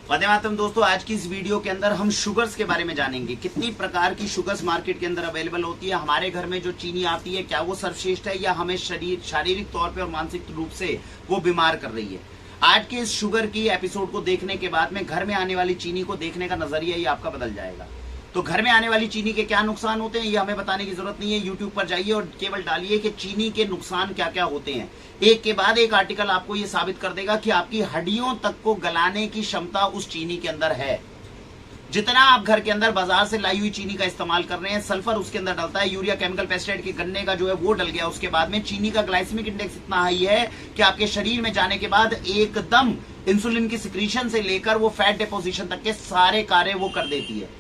वंदे मातरम दोस्तों, आज की इस वीडियो के अंदर हम शुगर्स के बारे में जानेंगे। कितनी प्रकार की शुगर्स मार्केट के अंदर अवेलेबल होती है, हमारे घर में जो चीनी आती है क्या वो सर्वश्रेष्ठ है या हमें शारीरिक तौर पे और मानसिक रूप से वो बीमार कर रही है। आज के इस शुगर की एपिसोड को देखने के बाद में घर में आने वाली चीनी को देखने का नजरिया ही आपका बदल जाएगा। तो घर में आने वाली चीनी के क्या नुकसान होते हैं ये हमें बताने की जरूरत नहीं है। यूट्यूब पर जाइए और केवल डालिए कि चीनी के नुकसान क्या क्या होते हैं। एक के बाद एक आर्टिकल आपको ये साबित कर देगा कि आपकी हड्डियों तक को गलाने की क्षमता उस चीनी के अंदर है। जितना आप घर के अंदर बाजार से लाई हुई चीनी का इस्तेमाल कर रहे हैं, सल्फर उसके अंदर डलता है, यूरिया, केमिकल, पेस्टिसाइड के गन्ने का जो है वो डल गया। उसके बाद में चीनी का ग्लाइसेमिक इंडेक्स इतना हाई है कि आपके शरीर में जाने के बाद एकदम इंसुलिन की सिक्रीशन से लेकर वो फैट डिपोजिशन तक के सारे कार्य वो कर देती है।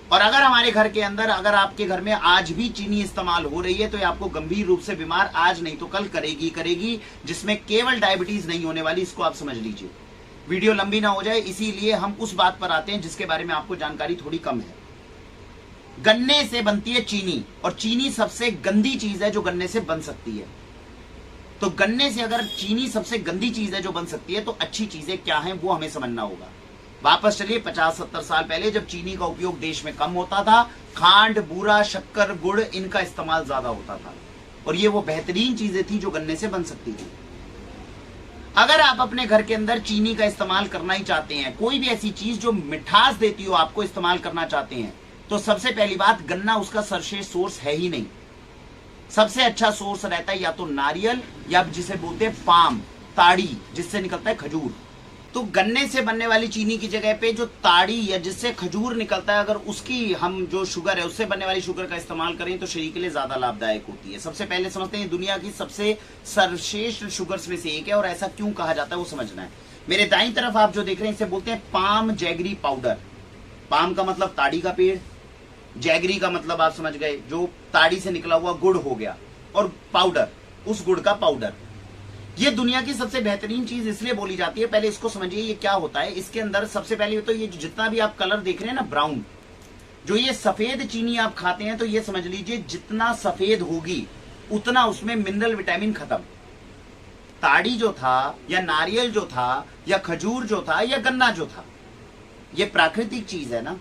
और अगर हमारे घर के अंदर, अगर आपके घर में आज भी चीनी इस्तेमाल हो रही है तो ये आपको गंभीर रूप से बीमार आज नहीं तो कल करेगी, जिसमें केवल डायबिटीज नहीं होने वाली, इसको आप समझ लीजिए। वीडियो लंबी ना हो जाए इसीलिए हम उस बात पर आते हैं जिसके बारे में आपको जानकारी थोड़ी कम है। गन्ने से बनती है चीनी, और चीनी सबसे गंदी चीज है जो गन्ने से बन सकती है। तो गन्ने से अगर चीनी सबसे गंदी चीज है जो बन सकती है तो अच्छी चीजें क्या हैं वो हमें समझना होगा। वापस चलिए 50-70 साल पहले, जब चीनी का उपयोग देश में कम होता था, खांड, बूरा, शक्कर, गुड़ इनका इस्तेमाल ज्यादा होता था और ये वो बेहतरीन चीजें थी जो गन्ने से बन सकती थी। अगर आप अपने घर के अंदर चीनी का इस्तेमाल करना ही चाहते हैं, कोई भी ऐसी चीज जो मिठास देती हो आपको इस्तेमाल करना चाहते हैं, तो सबसे पहली बात, गन्ना उसका सर्वश्रेष्ठ सोर्स है ही नहीं। सबसे अच्छा सोर्स रहता है या तो नारियल या जिसे बोलते हैं पाम, ताड़ी, जिससे निकलता है खजूर। तो गन्ने से बनने वाली चीनी की जगह पे जो ताड़ी या जिससे खजूर निकलता है, अगर उसकी हम जो शुगर है उससे बनने वाली शुगर का इस्तेमाल करें तो शरीर के लिए ज्यादा लाभदायक होती है। सबसे पहले समझते हैं दुनिया की सबसे सर्वश्रेष्ठ शुगर्स में से एक है और ऐसा क्यों कहा जाता है वो समझना है। मेरे दाईं तरफ आप जो देख रहे हैं इसे बोलते हैं पाम जैगरी पाउडर। पाम का मतलब ताड़ी का पेड़, जैगरी का मतलब आप समझ गए जो ताड़ी से निकला हुआ गुड़ हो गया, और पाउडर उस गुड़ का पाउडर। ये दुनिया की सबसे बेहतरीन चीज इसलिए बोली जाती है। पहले इसको समझिए ये क्या होता है। इसके अंदर सबसे पहले तो ये जितना भी आप कलर देख रहे हैं ना, ब्राउन, जो ये सफेद चीनी आप खाते हैं तो ये समझ लीजिए जितना सफेद होगी उतना उसमें मिनरल विटामिन खत्म। ताड़ी जो था या नारियल जो था या खजूर जो था या गन्ना जो था, ये प्राकृतिक चीज है ना,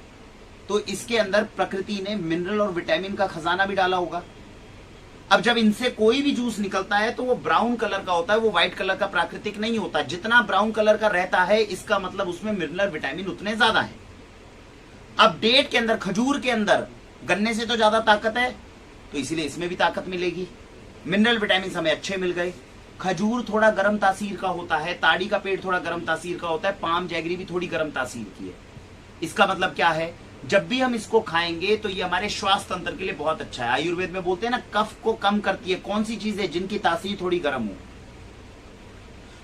तो इसके अंदर प्रकृति ने मिनरल और विटामिन का खजाना भी डाला होगा। अब जब इनसे कोई भी जूस निकलता है तो वो ब्राउन कलर का होता है, वो व्हाइट कलर का प्राकृतिक नहीं होता। जितना ब्राउन कलर का रहता है इसका मतलब उसमें मिनरल विटामिन उतने ज्यादा है। अब डेट के अंदर, खजूर के अंदर गन्ने से तो ज्यादा ताकत है, तो इसीलिए इसमें भी ताकत मिलेगी। मिनरल विटामिन हमें अच्छे मिल गए। खजूर थोड़ा गर्म तासीर का होता है, ताड़ी का पेड़ थोड़ा गर्म तासीर का होता है, पाम जैगरी भी थोड़ी गर्म तासीर की है। इसका मतलब क्या है, जब भी हम इसको खाएंगे तो ये हमारे स्वास्थ्य तंत्र के लिए बहुत अच्छा है। आयुर्वेद में बोलते हैं ना, कफ को कम करती है। कौन सी चीज है जिनकी तासीर थोड़ी गर्म हो।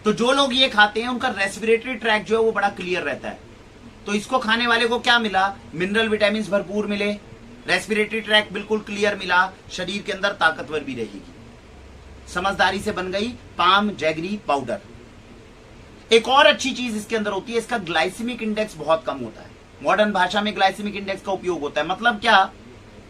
तो जो लोग ये खाते हैं उनका रेस्पिरेटरी ट्रैक जो है वो बड़ा क्लियर रहता है। तो इसको खाने वाले को क्या मिला, मिनरल विटामिन भरपूर मिले, रेस्पिरेटरी ट्रैक बिल्कुल क्लियर मिला, शरीर के अंदर ताकतवर भी रहेगी। समझदारी से बन गई पाम जैगरी पाउडर। एक और अच्छी चीज इसके अंदर होती है, इसका ग्लाइसेमिक इंडेक्स बहुत कम होता है। मॉडर्न भाषा में ग्लाइसेमिक इंडेक्स का उपयोग होता है। मतलब क्या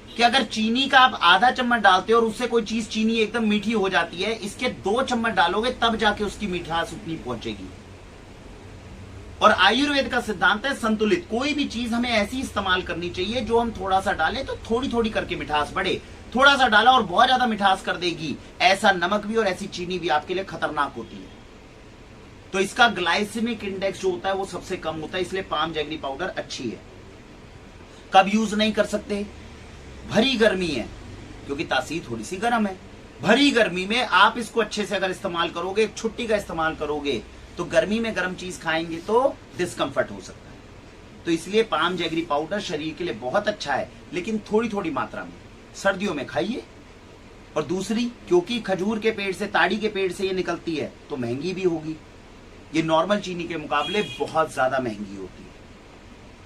कि अगर चीनी का आप आधा चम्मच डालते हो और उससे कोई चीज चीनी एकदम मीठी हो जाती है, इसके 2 चम्मच डालोगे तब जाके उसकी मिठास उतनी पहुंचेगी। और आयुर्वेद का सिद्धांत है संतुलित। कोई भी चीज हमें ऐसी इस्तेमाल करनी चाहिए जो हम थोड़ा सा डालें तो थोड़ी थोड़ी करके मिठास बढ़े। थोड़ा सा डाला और बहुत ज्यादा मिठास कर देगी, ऐसा नमक भी और ऐसी चीनी भी आपके लिए खतरनाक होती है। तो इसका ग्लाइसेमिक इंडेक्स जो होता है वो सबसे कम होता है, इसलिए पाम जैगरी पाउडर अच्छी है। कब यूज नहीं कर सकते, भरी गर्मी है, क्योंकि तासीर थोड़ी सी गर्म है। भरी गर्मी में आप इसको अच्छे से अगर इस्तेमाल करोगे, एक छुट्टी का इस्तेमाल करोगे, तो गर्मी में गर्म चीज खाएंगे तो डिस्कंफर्ट हो सकता है। तो इसलिए पाम जैगरी पाउडर शरीर के लिए बहुत अच्छा है, लेकिन थोड़ी थोड़ी मात्रा में सर्दियों में खाइए। और दूसरी, क्योंकि खजूर के पेड़ से, ताड़ी के पेड़ से ये निकलती है तो महंगी भी होगी। ये नॉर्मल चीनी के मुकाबले बहुत ज्यादा महंगी होती है।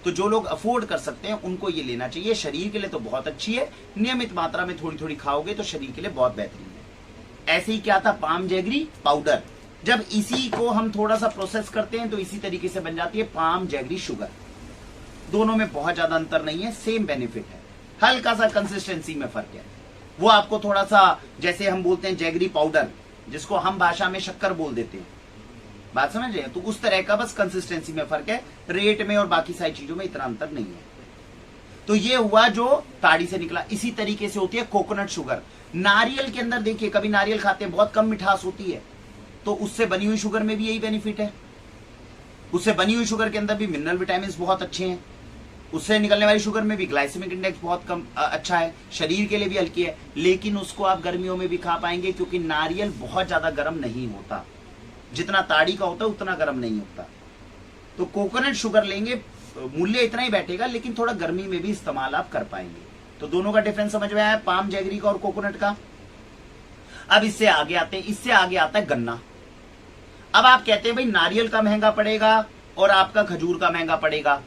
तो जो लोग अफोर्ड कर सकते हैं उनको ये लेना चाहिए। शरीर के लिए तो बहुत अच्छी है, नियमित मात्रा में थोड़ी थोड़ी खाओगे तो शरीर के लिए बहुत बेहतरीन है। ऐसे ही क्या था पाम जैगरी पाउडर, जब इसी को हम थोड़ा सा प्रोसेस करते हैं तो इसी तरीके से बन जाती है पाम जैगरी शुगर। दोनों में बहुत ज्यादा अंतर नहीं है, सेम बेनिफिट है, हल्का सा कंसिस्टेंसी में फर्क है। वो आपको थोड़ा सा, जैसे हम बोलते हैं जैगरी पाउडर, जिसको हम भाषा में शक्कर बोल देते हैं, बात समझ रहे हैं? तो उस तरह का बस कंसिस्टेंसी में फर्क है, रेट में और बाकी सारी चीजों में इतना अंतर नहीं है। तो ये हुआ जो ताड़ी से निकला। इसी तरीके से होती है कोकोनट शुगर। नारियल के अंदर देखिए, कभी नारियल खाते हैं, बहुत कम मिठास होती है, तो उससे बनी हुई शुगर में भी यही बेनिफिट है। उससे बनी हुई शुगर के अंदर भी मिनरल विटामिन बहुत अच्छे हैं, उससे निकलने वाली शुगर में भी ग्लाइसेमिक इंडेक्स बहुत कम अच्छा है, शरीर के लिए भी हल्की है। लेकिन उसको आप गर्मियों में भी खा पाएंगे, क्योंकि नारियल बहुत ज्यादा गर्म नहीं होता, जितना ताड़ी का होता है उतना गर्म नहीं होता। तो कोकोनट शुगर लेंगे, मूल्य इतना ही बैठेगा, लेकिन थोड़ा गर्मी में भी इस्तेमाल आप कर पाएंगे। तो दोनों का डिफरेंस समझ में आया, पाम जैगरी का और कोकोनट का। अब इससे आगे आते हैं, इससे आगे आता है गन्ना। अब आप कहते हैं भाई नारियल का महंगा पड़ेगा और आपका खजूर का महंगा पड़ेगा,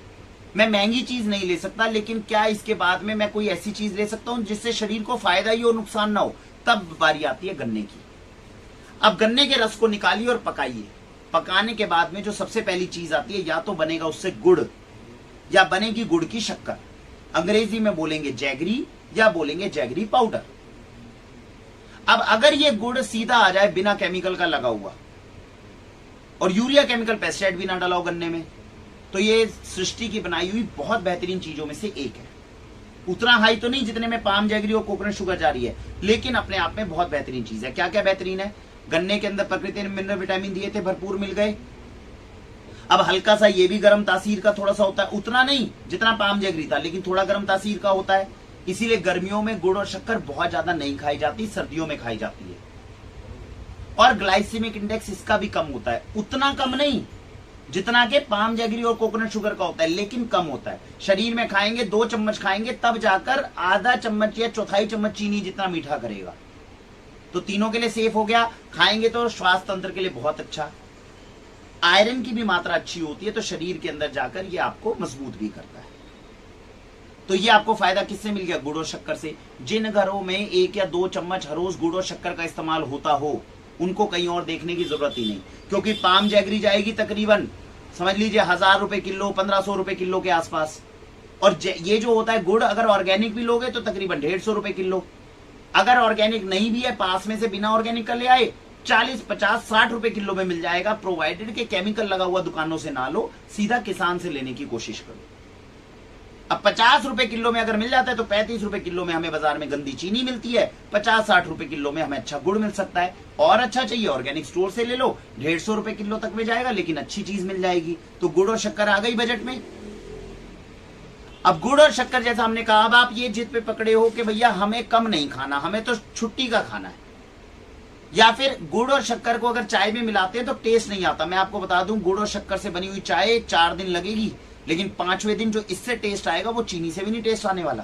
मैं महंगी चीज नहीं ले सकता, लेकिन क्या इसके बाद में मैं कोई ऐसी चीज ले सकता हूं जिससे शरीर को फायदा ही हो, नुकसान ना हो? तब बारी आती है गन्ने की। अब गन्ने के रस को निकालिए और पकाइए। पकाने के बाद में जो सबसे पहली चीज आती है, या तो बनेगा उससे गुड़ या बनेगी गुड़ की शक्कर। अंग्रेजी में बोलेंगे जैगरी या बोलेंगे जैगरी पाउडर। अब अगर ये गुड़ सीधा आ जाए बिना केमिकल का लगा हुआ, और यूरिया केमिकल पेस्टिसाइड भी ना डाला हो गन्ने में, तो ये सृष्टि की बनाई हुई बहुत बेहतरीन चीजों में से एक है। उतना हाई तो नहीं जितने में पाम जैगरी और कोकोनट शुगर जा रही है, लेकिन अपने आप में बहुत बेहतरीन चीज है। क्या क्या बेहतरीन है? गन्ने के अंदर प्रकृति ने मिनरल विटामिन दिए थे, भरपूर मिल गए। अब हल्का सा ये भी गर्म तासीर का थोड़ा सा होता है, उतना नहीं जितना पाम जैगरी था, लेकिन थोड़ा गर्म तासीर का होता है। इसीलिए गर्मियों में गुड़ और शक्कर बहुत ज्यादा नहीं खाई जाती, सर्दियों में खाई जाती है। और ग्लाइसेमिक इंडेक्स इसका भी कम होता है, उतना कम नहीं जितना के पाम जैगरी और कोकोनट शुगर का होता है, लेकिन कम होता है। शरीर में खाएंगे 2 चम्मच खाएंगे, तब जाकर आधा चम्मच या चौथाई चम्मच चीनी जितना मीठा करेगा। तो तीनों के लिए सेफ हो गया। खाएंगे तो स्वास्थ्य तंत्र के लिए बहुत अच्छा, आयरन की भी मात्रा अच्छी होती है, तो शरीर के अंदर जाकर ये आपको मजबूत भी करता है। तो ये आपको फायदा किससे मिल गया? गुड़ और शक्कर से। जिन घरों में 1 या 2 चम्मच हर रोज गुड़ और शक्कर का इस्तेमाल होता हो, उनको कहीं और देखने की जरूरत ही नहीं, क्योंकि पाम जैगरी जाएगी तकरीबन समझ लीजिए 1000 रुपए किलो, 1500 रुपए किलो के आसपास। और ये जो होता है गुड़, अगर ऑर्गेनिक भी लोगे तो तकरीबन 150 रुपए किलो। अगर ऑर्गेनिक नहीं भी है, पास में से बिना ऑर्गेनिक का ले आए, 40, 50, 60 रुपए किलो में मिल जाएगा, प्रोवाइडेड के केमिकल लगा हुआ दुकानों से ना लो, सीधा किसान से लेने की कोशिश करो। अब 50 रुपए किलो में अगर मिल जाता है, तो 35 रुपए किलो में हमें बाजार में गंदी चीनी मिलती है, 50-60 रुपए किलो में हमें अच्छा गुड़ मिल सकता है। और अच्छा चाहिए ऑर्गेनिक स्टोर से ले लो, 150 रुपए किलो तक में जाएगा, लेकिन अच्छी चीज मिल जाएगी। तो गुड़ और शक्कर आ गई बजट में। अब गुड़ और शक्कर जैसा हमने कहा, अब आप ये जिद पे पकड़े हो कि भैया हमें कम नहीं खाना, हमें तो छुट्टी का खाना है, या फिर गुड़ और शक्कर को अगर चाय में मिलाते हैं तो टेस्ट नहीं आता। मैं आपको बता दूं, गुड़ और शक्कर से बनी हुई चाय 4 दिन लगेगी, लेकिन 5वें दिन जो इससे टेस्ट आएगा वो चीनी से भी नहीं टेस्ट आने वाला।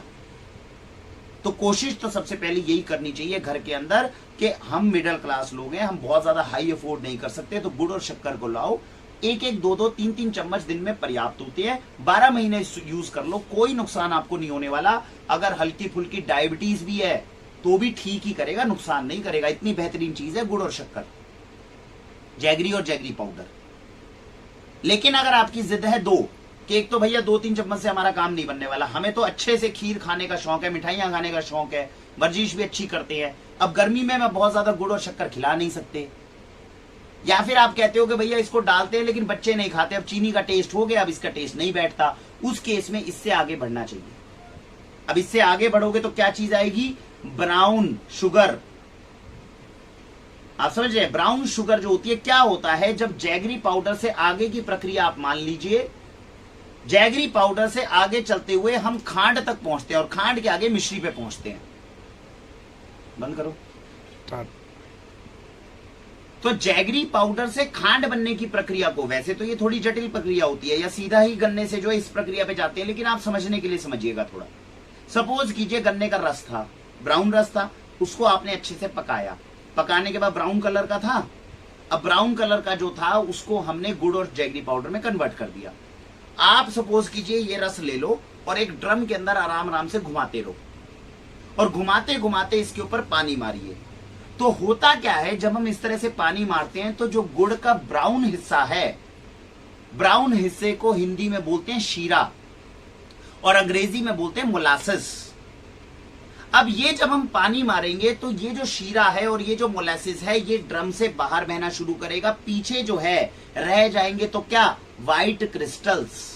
तो कोशिश तो सबसे पहले यही करनी चाहिए घर के अंदर कि हम मिडिल क्लास लोग हैं, हम बहुत ज्यादा हाई अफोर्ड नहीं कर सकते, तो गुड़ और शक्कर को लाओ। 1-1, 2-2, 3-3 चम्मच दिन में पर्याप्त होते हैं। 12 महीने यूज कर लो, कोई नुकसान आपको नहीं होने वाला। अगर हल्की फुल्की डायबिटीज भी है तो भी ठीक ही करेगा, नुकसान नहीं करेगा। इतनी बेहतरीन चीज है गुड़ और शक्कर, जैगरी और जैगरी पाउडर। लेकिन अगर आपकी जिद है 2, कि एक तो भैया 2-3 चम्मच से हमारा काम नहीं बनने वाला, हमें तो अच्छे से खीर खाने का शौक है, मिठाइयां खाने का शौक है, वर्जिश भी अच्छी करते हैं, अब गर्मी में मैं बहुत ज्यादा गुड़ और शक्कर खिला नहीं सकते, या फिर आप कहते हो कि भैया इसको डालते हैं लेकिन बच्चे नहीं खाते, अब चीनी का टेस्ट हो गया, अब इसका टेस्ट नहीं बैठता, उस केस में इससे आगे बढ़ना चाहिए। अब इससे आगे बढ़ोगे तो क्या चीज आएगी? Brown sugar. आप समझ रहे हैं? ब्राउन शुगर जो होती है, क्या होता है, जब जैगरी पाउडर से आगे की प्रक्रिया आप मान लीजिए, जैगरी पाउडर से आगे चलते हुए हम खांड तक पहुंचते हैं, और खांड के आगे मिश्री पे पहुंचते हैं। बंद करो। तो जैगरी पाउडर से खांड बनने की प्रक्रिया को, वैसे तो ये थोड़ी जटिल प्रक्रिया होती है, या सीधा ही गन्ने से जो है इस प्रक्रिया पे जाते हैं, लेकिन आप समझने के लिए समझिएगा थोड़ा। सपोज कीजिए गन्ने का रस था, ब्राउन रस था, उसको आपने अच्छे से पकाया, पकाने के बाद ब्राउन कलर का था। अब ब्राउन कलर का जो था उसको हमने गुड़ और जैगरी पाउडर में कन्वर्ट कर दिया। आप सपोज कीजिए ये रस ले लो और एक ड्रम के अंदर आराम आराम से घुमाते रहो, और घुमाते घुमाते इसके ऊपर पानी मारिए। तो होता क्या है, जब हम इस तरह से पानी मारते हैं तो जो गुड़ का ब्राउन हिस्सा है, ब्राउन हिस्से को हिंदी में बोलते हैं शीरा और अंग्रेजी में बोलते हैं मोलासेस। अब ये जब हम पानी मारेंगे तो ये जो शीरा है और ये जो मोलासिस है ये ड्रम से बाहर बहना शुरू करेगा, पीछे जो है रह जाएंगे तो क्या, व्हाइट क्रिस्टल्स।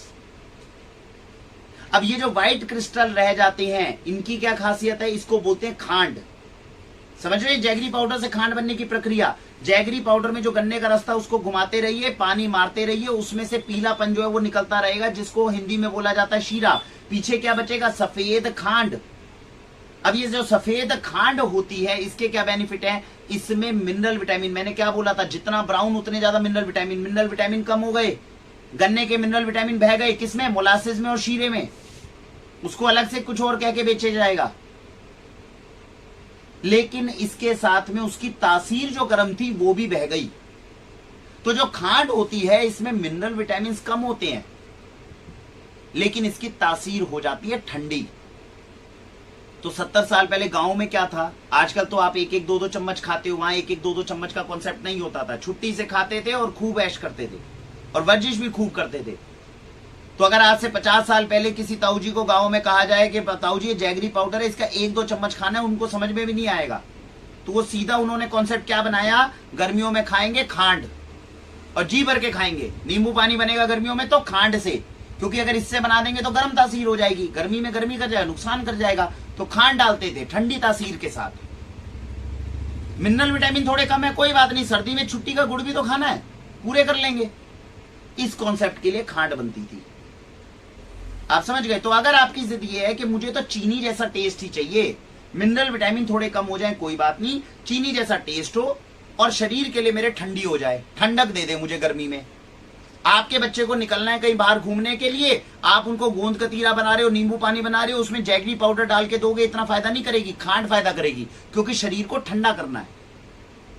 अब ये जो व्हाइट क्रिस्टल रह जाते हैं इनकी क्या खासियत है, इसको बोलते हैं खांड। समझ रहे हैं जैगरी पाउडर से खांड बनने की प्रक्रिया। जैगरी पाउडर में जो गन्ने का रस था उसको घुमाते रहिए, पानी मारते रहिए, उसमें से पीलापन जो है वो निकलता रहेगा, जिसको हिंदी में बोला जाता है शीरा। पीछे क्या बचेगा, सफेद खांड। अब ये जो सफेद खांड होती है इसके क्या बेनिफिट है, इसमें मिनरल विटामिन, मैंने क्या बोला था, जितना ब्राउन उतने ज्यादा मिनरल विटामिन। मिनरल विटामिन कम हो गए, गन्ने के मिनरल विटामिन बह गए, किसमें, मोलासिस में और शीरे में। उसको अलग से कुछ और कह के बेचे जाएगा, लेकिन इसके साथ में उसकी तासीर जो गर्म थी वो भी बह गई। तो जो खांड होती है इसमें मिनरल विटामिन कम होते हैं, लेकिन इसकी तासीर हो जाती है ठंडी। तो 70 साल पहले गांव में क्या था, आजकल तो आप एक एक दो दो चम्मच खाते हो, वहां एक एक दो दो चम्मच का कॉन्सेप्ट नहीं होता था। छुट्टी से खाते थे और खूब ऐश करते थे और वर्जिश भी खूब करते थे। तो अगर आज से 50 साल पहले किसी ताऊ जी को गांव में कहा जाए कि ताऊ जी ये जैगरी पाउडर है, इसका एक दो चम्मच खाना है, उनको समझ में भी नहीं आएगा। तो वो सीधा उन्होंने कॉन्सेप्ट क्या बनाया, गर्मियों में खाएंगे खांड और जी भर के खाएंगे। नींबू पानी बनेगा गर्मियों में तो खांड से, क्योंकि अगर इससे बना देंगे तो गर्म तासीर हो जाएगी, गर्मी में गर्मी कर जाएगा, नुकसान कर जाएगा। तो खांड डालते थे ठंडी तासीर के साथ। मिनरल विटामिन थोड़े कम है, कोई बात नहीं, सर्दी में छुट्टी का गुड़ भी तो खाना है, पूरे कर लेंगे। इस कॉन्सेप्ट के लिए खांड बनती थी। आप समझ गए। तो अगर आपकी जिद ये है कि मुझे तो चीनी जैसा टेस्ट ही चाहिए, मिनरल विटामिन थोड़े कम हो जाए कोई बात नहीं, चीनी जैसा टेस्ट हो और शरीर के लिए मेरे ठंडी हो जाए, ठंडक दे दे मुझे गर्मी में। आपके बच्चे को निकलना है कहीं बाहर घूमने के लिए, आप उनको गोंद कतीरा बना रहे हो, नींबू पानी बना रहे हो, उसमें जैगरी पाउडर डाल के दोगे, इतना फायदा नहीं करेगी, खांड फायदा करेगी, क्योंकि शरीर को ठंडा करना है,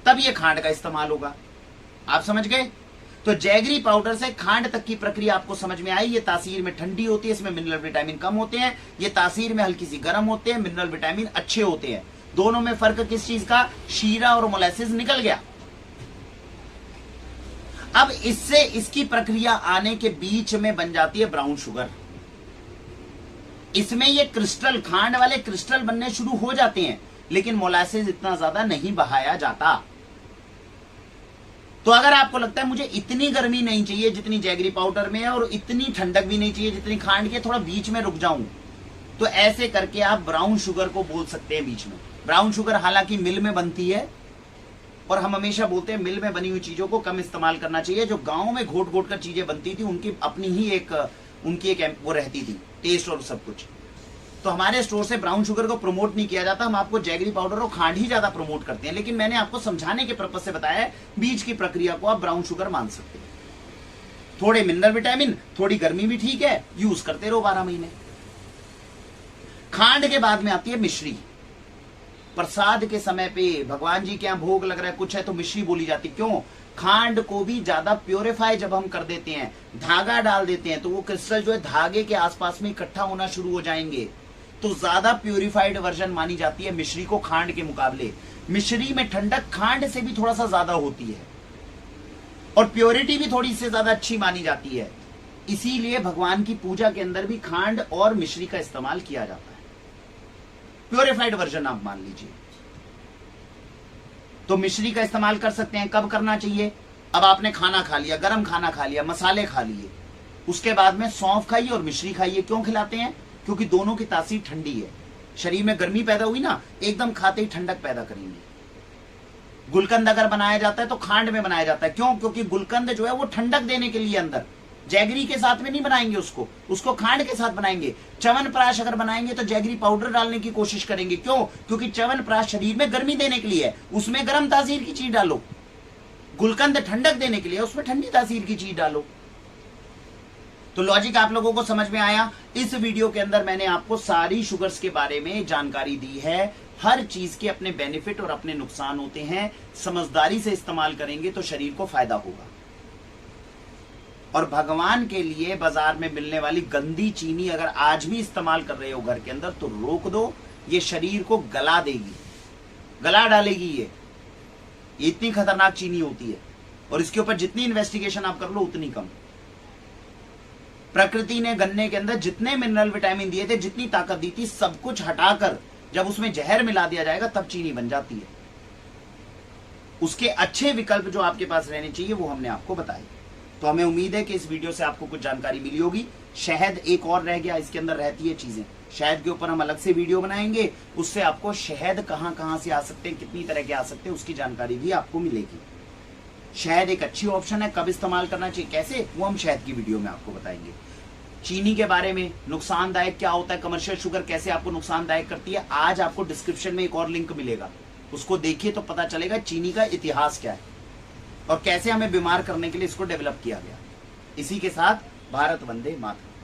तब ये खांड का इस्तेमाल होगा। आप समझ गए। तो जैगरी पाउडर से खांड तक की प्रक्रिया आपको समझ में आई। ये तासीर में ठंडी होती है, इसमें मिनरल विटामिन कम होते हैं, ये तासीर में हल्की सी गर्म होते हैं, मिनरल विटामिन अच्छे होते हैं। दोनों में फर्क किस चीज का, शीरा और मोलासिस निकल गया। अब इससे इसकी प्रक्रिया आने के बीच में बन जाती है ब्राउन शुगर। इसमें ये क्रिस्टल, खांड वाले क्रिस्टल बनने शुरू हो जाते हैं, लेकिन मोलासिस इतना ज्यादा नहीं बहाया जाता। तो अगर आपको लगता है मुझे इतनी गर्मी नहीं चाहिए जितनी जैगरी पाउडर में है और इतनी ठंडक भी नहीं चाहिए जितनी खांड के, थोड़ा बीच में रुक जाऊं, तो ऐसे करके आप ब्राउन शुगर को बोल सकते हैं बीच में। ब्राउन शुगर हालांकि मिल में बनती है और हम हमेशा बोलते हैं मिल में बनी हुई चीजों को कम इस्तेमाल करना चाहिए। जो गांव में घोट घोट कर चीजें बनती थी उनकी अपनी ही एक वो रहती थी, टेस्ट और सब कुछ। तो हमारे स्टोर से ब्राउन शुगर को प्रमोट नहीं किया जाता, हम आपको जैगरी पाउडर और खांड ही ज्यादा प्रमोट करते हैं। लेकिन मैंने आपको समझाने के पर्पज से बताया है, बीच की प्रक्रिया को आप ब्राउन शुगर मान सकते हैं। थोड़े मिनरल विटामिन, थोड़ी गर्मी भी ठीक है, यूज करते रहो 12 महीने। खांड के बाद में आती है मिश्री। प्रसाद के समय पे भगवान जी के यहाँ भोग लग रहा है, कुछ है तो मिश्री बोली जाती। क्यों, खांड को भी ज्यादा प्योरीफाई जब हम कर देते हैं, धागा डाल देते हैं, तो वो क्रिस्टल जो है धागे के आसपास में इकट्ठा होना शुरू हो जाएंगे, तो ज्यादा प्योरीफाइड वर्जन मानी जाती है मिश्री को खांड के मुकाबले। मिश्री में ठंडक खांड से भी थोड़ा सा ज्यादा होती है और प्योरिटी भी थोड़ी से ज्यादा अच्छी मानी जाती है। इसीलिए भगवान की पूजा के अंदर भी खांड और मिश्री का इस्तेमाल किया जाता है। प्योरीफाइड वर्जन आप मान लीजिए। तो मिश्री का इस्तेमाल कर सकते हैं। कब करना चाहिए, अब आपने खाना खा लिया, गरम खाना खा लिया, मसाले खा लिए, उसके बाद में सौंफ खाइए और मिश्री खाइए। क्यों खिलाते हैं, क्योंकि दोनों की तासीर ठंडी है। शरीर में गर्मी पैदा हुई ना, एकदम खाते ही ठंडक पैदा करेंगे। गुलकंद अगर बनाया जाता है तो खांड में बनाया जाता है। क्यों, क्योंकि गुलकंद जो है वो ठंडक देने के लिए अंदर, जैगरी के साथ में नहीं बनाएंगे उसको खांड के साथ बनाएंगे। च्यवनप्राश अगर बनाएंगे तो जैगरी पाउडर डालने की कोशिश करेंगे। क्यों, क्योंकि च्यवनप्राश शरीर में गर्मी देने के लिए है, उसमें गर्म तासीर की चीज डालो। गुलकंद ठंडक देने के लिए, उसमें ठंडी तासीर की चीज डालो। तो लॉजिक आप लोगों को समझ में आया। इस वीडियो के अंदर मैंने आपको सारी शुगर्स के बारे में जानकारी दी है। हर चीज के अपने बेनिफिट और अपने नुकसान होते हैं। समझदारी से इस्तेमाल करेंगे तो शरीर को फायदा होगा। और भगवान के लिए बाजार में मिलने वाली गंदी चीनी अगर आज भी इस्तेमाल कर रहे हो घर के अंदर, तो रोक दो। ये शरीर को गला देगी, गला डालेगी। ये इतनी खतरनाक चीनी होती है और इसके ऊपर जितनी इन्वेस्टिगेशन आप कर लो उतनी कम। प्रकृति ने गन्ने के अंदर जितने मिनरल विटामिन दिए थे, जितनी ताकत दी थी, सब कुछ हटाकर जब उसमें जहर मिला दिया जाएगा तब चीनी बन जाती है। उसके अच्छे विकल्प जो आपके पास रहने चाहिए वो हमने आपको बताए। तो हमें उम्मीद है कि इस वीडियो से आपको कुछ जानकारी मिली होगी। शहद एक और रह गया, इसके अंदर रहती है चीजें। शहद के ऊपर हम अलग से वीडियो बनाएंगे, उससे आपको शहद कहां कहां से आ सकते हैं, कितनी तरह के आ सकते हैं, उसकी जानकारी भी आपको मिलेगी। शहद एक अच्छी ऑप्शन है, कब इस्तेमाल करना चाहिए, कैसे, वो हम शहद की वीडियो में आपको बताएंगे। चीनी के बारे में नुकसानदायक क्या होता है, कमर्शियल शुगर कैसे आपको नुकसानदायक करती है, आज आपको डिस्क्रिप्शन में एक और लिंक मिलेगा, उसको देखिए तो पता चलेगा चीनी का इतिहास क्या है और कैसे हमें बीमार करने के लिए इसको डेवलप किया गया। इसी के साथ भारत वंदे मातरम।